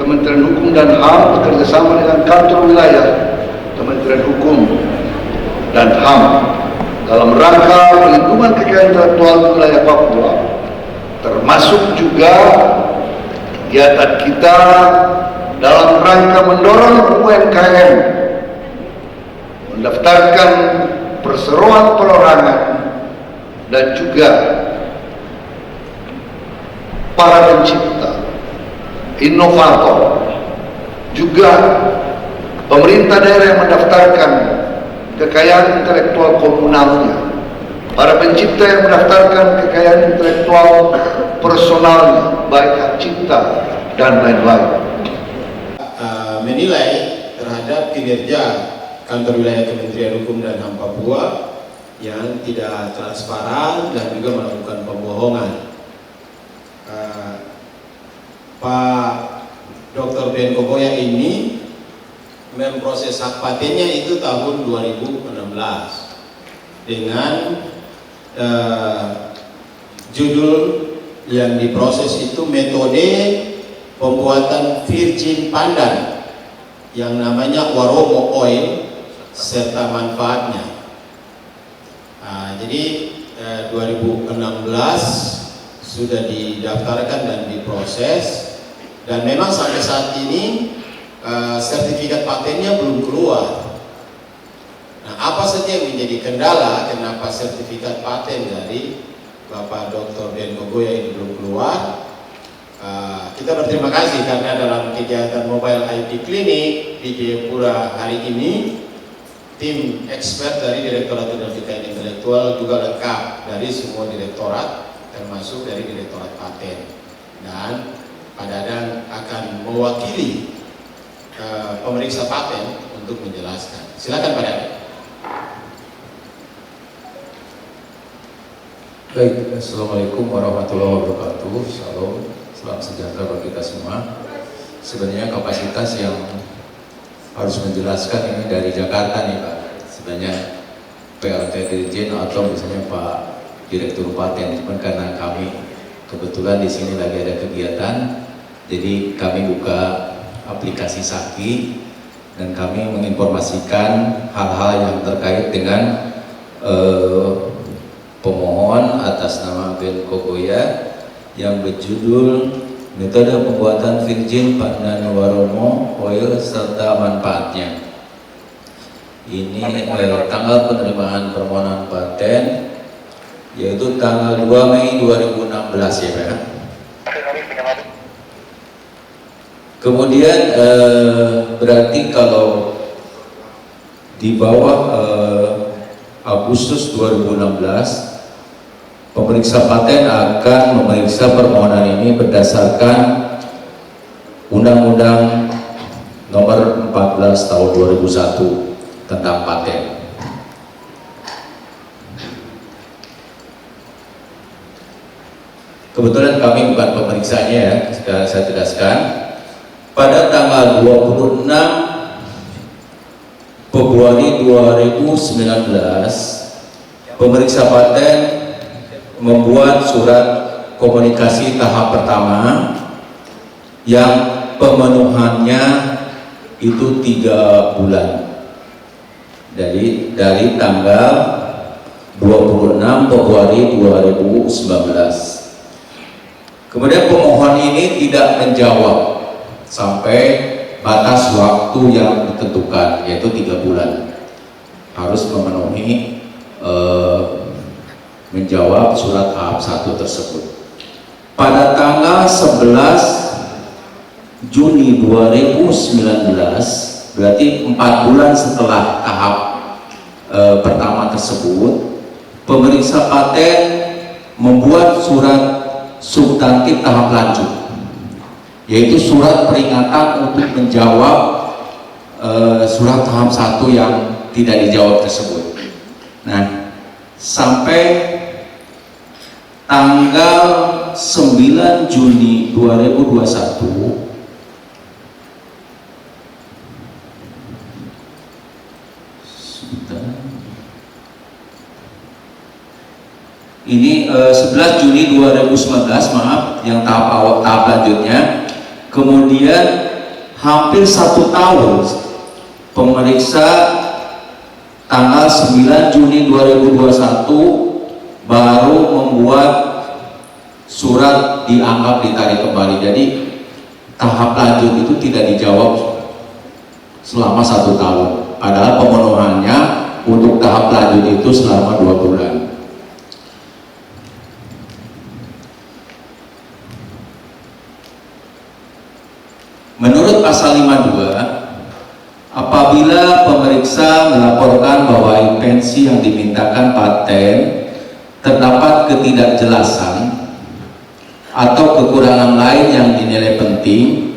Kementerian Hukum dan HAM bekerjasama dengan kantor wilayah Kementerian Hukum dan HAM dalam rangka pelindungan kekayaan intelektual di wilayah Papua, termasuk juga kegiatan kita dalam rangka mendorong UMKM mendaftarkan perseroan perorangan dan juga para pencipta, inovator, juga pemerintah daerah yang mendaftarkan kekayaan intelektual komunalnya, para pencipta yang mendaftarkan kekayaan intelektual personalnya, baik hak cipta dan lain-lain. Menilai terhadap kinerja kantor wilayah Kementerian Hukum dan HAM Papua yang tidak transparan dan juga melakukan pembohongan. Pak Dr. Ben Kogoya ini memproses hak patennya itu tahun 2016 dengan judul yang diproses itu metode pembuatan virgin pandan yang namanya Waromo Oil serta manfaatnya. Jadi 2016 sudah didaftarkan dan diproses, dan memang sampai saat ini sertifikat patennya belum keluar. Nah, apa saja yang menjadi kendala kenapa sertifikat paten dari Bapak Dr. Ben Kogoya ini belum keluar? Kita berterima kasih karena dalam kegiatan Mobile IT Clinic di Jayapura hari ini, tim expert dari Direktorat Tindak Pidana Intelektual juga lengkap dari semua direktorat, termasuk dari Direktorat Paten, dan Pak Dadang akan mewakili pemeriksa paten untuk menjelaskan. Silakan Pak Dadang. Baik, Assalamualaikum warahmatullahi wabarakatuh. Salam, salam sejahtera bagi kita semua. Sebenarnya kapasitas yang harus menjelaskan ini dari Jakarta nih Pak. Sebenarnya PLT Dirjen atau misalnya Pak Direktur Paten, cuman karena kami kebetulan di sini lagi ada kegiatan, jadi kami buka aplikasi Saki dan kami menginformasikan hal-hal yang terkait dengan pemohon atas nama Ben Kogoya yang berjudul metode pembuatan virgin pandan Waromo Oil serta manfaatnya. Ini tanggal penerimaan permohonan paten yaitu tanggal 2 Mei 2016 ya Pak. Kemudian berarti kalau di bawah Agustus 2016 pemeriksa paten akan memeriksa permohonan ini berdasarkan Undang-Undang Nomor 14 Tahun 2001 tentang paten. Kebetulan kami bukan pemeriksanya ya, sudah saya jelaskan. Pada tanggal 26 Februari 2019, pemeriksa paten membuat surat komunikasi tahap pertama yang pemenuhannya itu 3 bulan. Dari tanggal 26 Februari 2019. Kemudian pemohon ini tidak menjawab sampai batas waktu yang ditentukan, yaitu 3 bulan. Harus memenuhi menjawab surat tahap 1 tersebut. Pada tanggal 11 Juni 2019, berarti 4 bulan setelah tahap pertama tersebut, pemeriksa paten membuat surat substantif tahap lanjut, yaitu surat peringatan untuk menjawab surat tahap 1 yang tidak dijawab tersebut. Nah, sampai tanggal 9 Juni 2021 ini 11 Juni 2019, maaf, yang tahap lanjutnya. Kemudian hampir 1 tahun pemeriksa tanggal 9 Juni 2021 baru membuat surat dianggap ditarik kembali. Jadi tahap lanjut itu tidak dijawab selama 1 tahun, padahal pemenuhannya untuk tahap lanjut itu selama 2 bulan. Menurut pasal 52, apabila pemeriksa melaporkan bahwa invensi yang dimintakan paten terdapat ketidakjelasan atau kekurangan lain yang dinilai penting,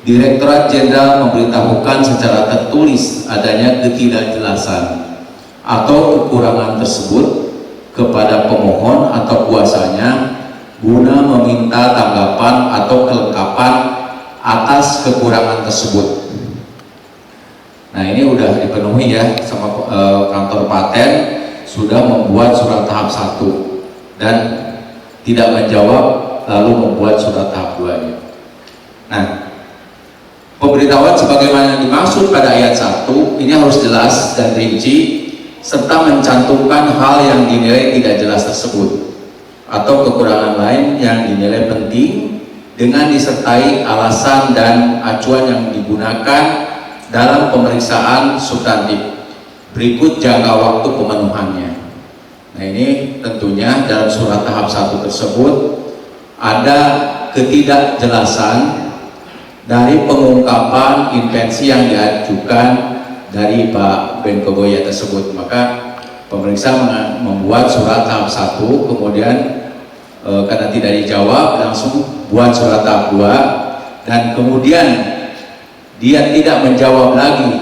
Direktorat Jenderal memberitahukan secara tertulis adanya ketidakjelasan atau kekurangan tersebut kepada pemohon atau kuasanya guna meminta tanggapan atau kelengkapan atas kekurangan tersebut. Nah, ini udah dipenuhi ya sama kantor paten, sudah membuat surat tahap 1 dan tidak menjawab, lalu membuat surat tahap 2-nya. Nah, pemberitahuan sebagaimana dimaksud pada ayat 1 ini harus jelas dan rinci serta mencantumkan hal yang dinilai tidak jelas tersebut atau kekurangan lain yang dinilai penting dengan disertai alasan dan acuan yang digunakan dalam pemeriksaan substantif. Berikut jangka waktu pemenuhannya. Nah, ini tentunya dalam surat tahap 1 tersebut ada ketidakjelasan dari pengungkapan invensi yang diajukan dari Pak Benkogoya tersebut. Maka pemeriksa membuat surat tahap 1, kemudian karena tidak dijawab langsung buat surat tahap 2, dan kemudian dia tidak menjawab lagi,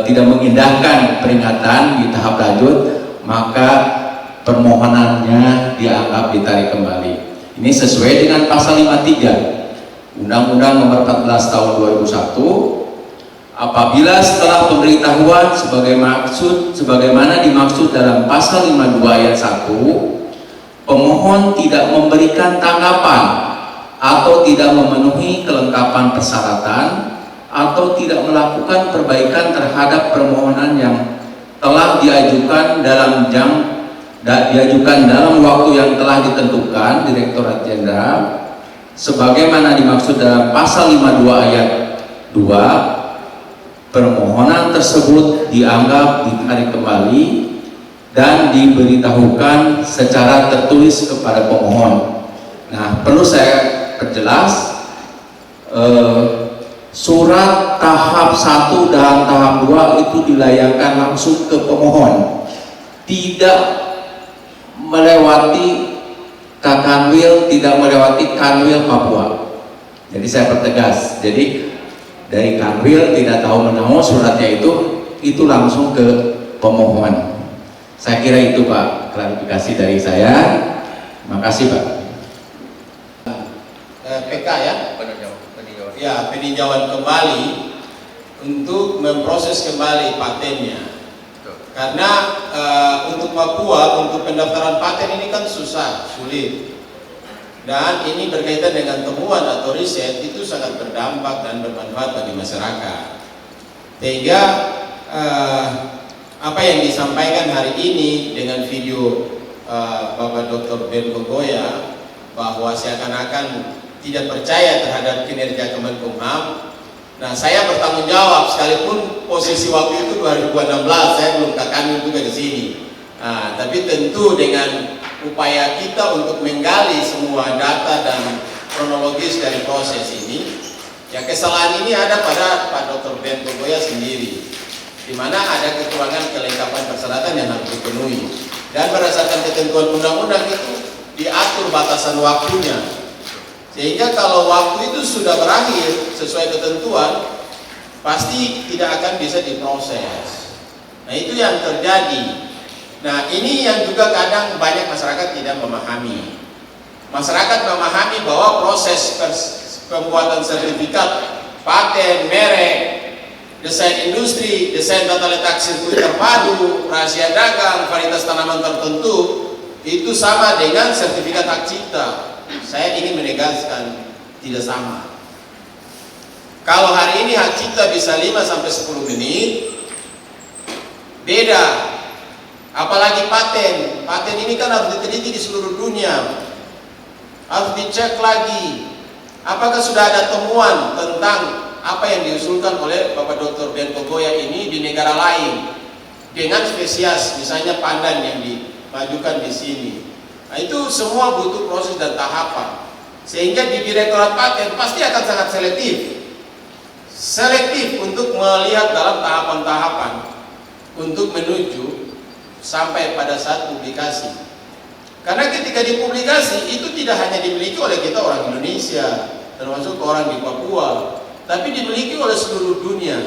tidak mengindahkan peringatan di tahap lanjut, maka permohonannya dianggap ditarik kembali. Ini sesuai dengan pasal 53 Undang-Undang Nomor 14 Tahun 2001. Apabila setelah pemberitahuan sebagaimana dimaksud dalam pasal 52 ayat 1, pemohon tidak memberikan tanggapan atau tidak memenuhi kelengkapan persyaratan atau tidak melakukan perbaikan terhadap permohonan yang telah diajukan dalam waktu yang telah ditentukan Direktorat Jenderal sebagaimana dimaksud dalam pasal 52 ayat 2, permohonan tersebut dianggap ditarik kembali dan diberitahukan secara tertulis kepada pemohon. Nah, perlu saya perjelas, surat tahap 1 dan tahap 2 itu dilayangkan langsung ke pemohon, tidak melewati Kakanwil, tidak melewati Kanwil Papua. Jadi saya pertegas, jadi dari Kanwil tidak tahu menahu suratnya itu langsung ke pemohon. Saya kira itu Pak, klarifikasi dari saya. Makasih Pak. PK ya, peninjauan kembali untuk memproses kembali patennya. Karena untuk Papua, untuk pendaftaran paten ini kan sulit, dan ini berkaitan dengan temuan atau riset, itu sangat berdampak dan bermanfaat bagi masyarakat. Sehingga apa yang disampaikan hari ini dengan video Bapak Dr. Benkogoya bahwa seakan-akan tidak percaya terhadap kinerja Kemenkumham. Nah, saya bertanggung jawab, sekalipun posisi waktu itu 2016, saya belum Kakanwil juga di sini. Nah, tapi tentu dengan upaya kita untuk menggali semua data dan kronologis dari proses ini, ya kesalahan ini ada pada Pak Dr. Benkogoya sendiri, di mana ada kekurangan kelengkapan persyaratan yang harus dipenuhi. Dan berdasarkan ketentuan undang-undang itu diatur batasan waktunya, sehingga kalau waktu itu sudah berakhir sesuai ketentuan, pasti tidak akan bisa diproses. Nah, itu yang terjadi. Nah, ini yang juga kadang banyak masyarakat tidak memahami. Masyarakat memahami bahwa proses pembuatan sertifikat, paten, merek, desain industri, desain tata letak sirkuit terpadu, rahasia dagang, varietas tanaman tertentu, itu sama dengan sertifikat hak cipta. Saya ingin menegaskan tidak sama. Kalau hari ini hak cipta bisa 5-10 menit, beda. Apalagi paten. Paten ini kan harus diteliti di seluruh dunia. Harus dicek lagi. Apakah sudah ada temuan tentang apa yang diusulkan oleh Bapak Dr. Ben Kogoya ini di negara lain dengan spesies, misalnya pandan yang dimajukan di sini. Nah, itu semua butuh proses dan tahapan. Sehingga di Direktorat Paten pasti akan sangat selektif untuk melihat dalam tahapan-tahapan untuk menuju sampai pada saat publikasi. Karena ketika dipublikasi itu tidak hanya dimiliki oleh kita orang Indonesia, termasuk orang di Papua, tapi dimiliki oleh seluruh dunia.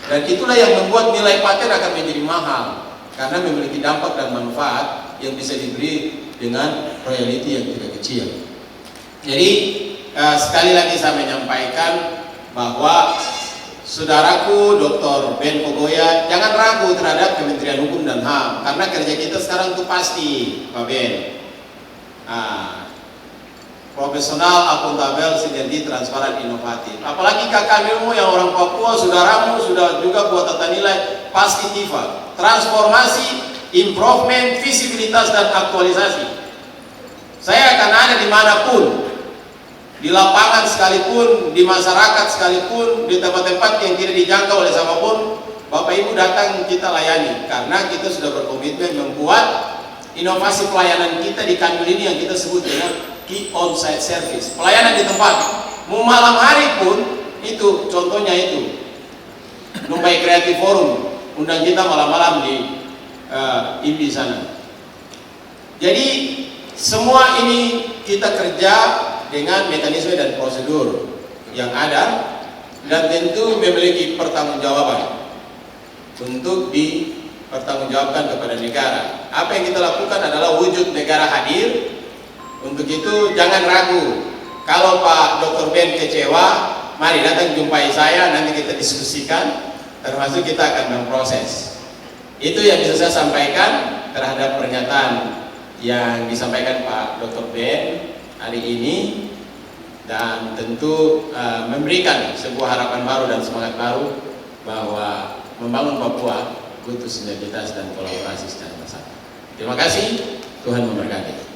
Dan itulah yang membuat nilai paten akan menjadi mahal, karena memiliki dampak dan manfaat yang bisa diberi dengan royalti yang tidak kecil. Jadi sekali lagi saya menyampaikan bahwa saudaraku Dr. Ben Kogoya jangan ragu terhadap Kementerian Hukum dan HAM, karena kerja kita sekarang itu pasti, Pak Ben. Profesional, akuntabel, sinergi, transparan, inovatif. Apalagi kakakmu yang orang Papua, saudaramu sudah juga buat tata nilai pasti TIFA. Transformasi, improvement, visibilitas, dan aktualisasi. Saya akan ada dimanapun, di lapangan sekalipun, di masyarakat sekalipun, di tempat-tempat yang tidak dijangkau oleh siapapun, Bapak Ibu datang kita layani, karena kita sudah berkomitmen membuat inovasi pelayanan kita di Kanwil ini yang kita sebut dengan key on-site service, pelayanan di tempat. Mau malam hari pun itu, contohnya itu Numbai Creative Forum, undang kita malam-malam di IMBI sana. Jadi semua ini kita kerja dengan mekanisme dan prosedur yang ada, dan tentu memiliki pertanggungjawaban untuk dipertanggungjawabkan kepada negara. Apa yang kita lakukan adalah wujud negara hadir. Untuk itu jangan ragu. Kalau Pak Dr. Ben kecewa, mari datang jumpai saya, nanti kita diskusikan, termasuk kita akan memproses. Itu yang bisa saya sampaikan terhadap pernyataan yang disampaikan Pak Dr. Ben hari ini, dan tentu memberikan sebuah harapan baru dan semangat baru bahwa membangun Papua butuh sinergitas dan kolaborasi secara bersama. Terima kasih, Tuhan memberkati.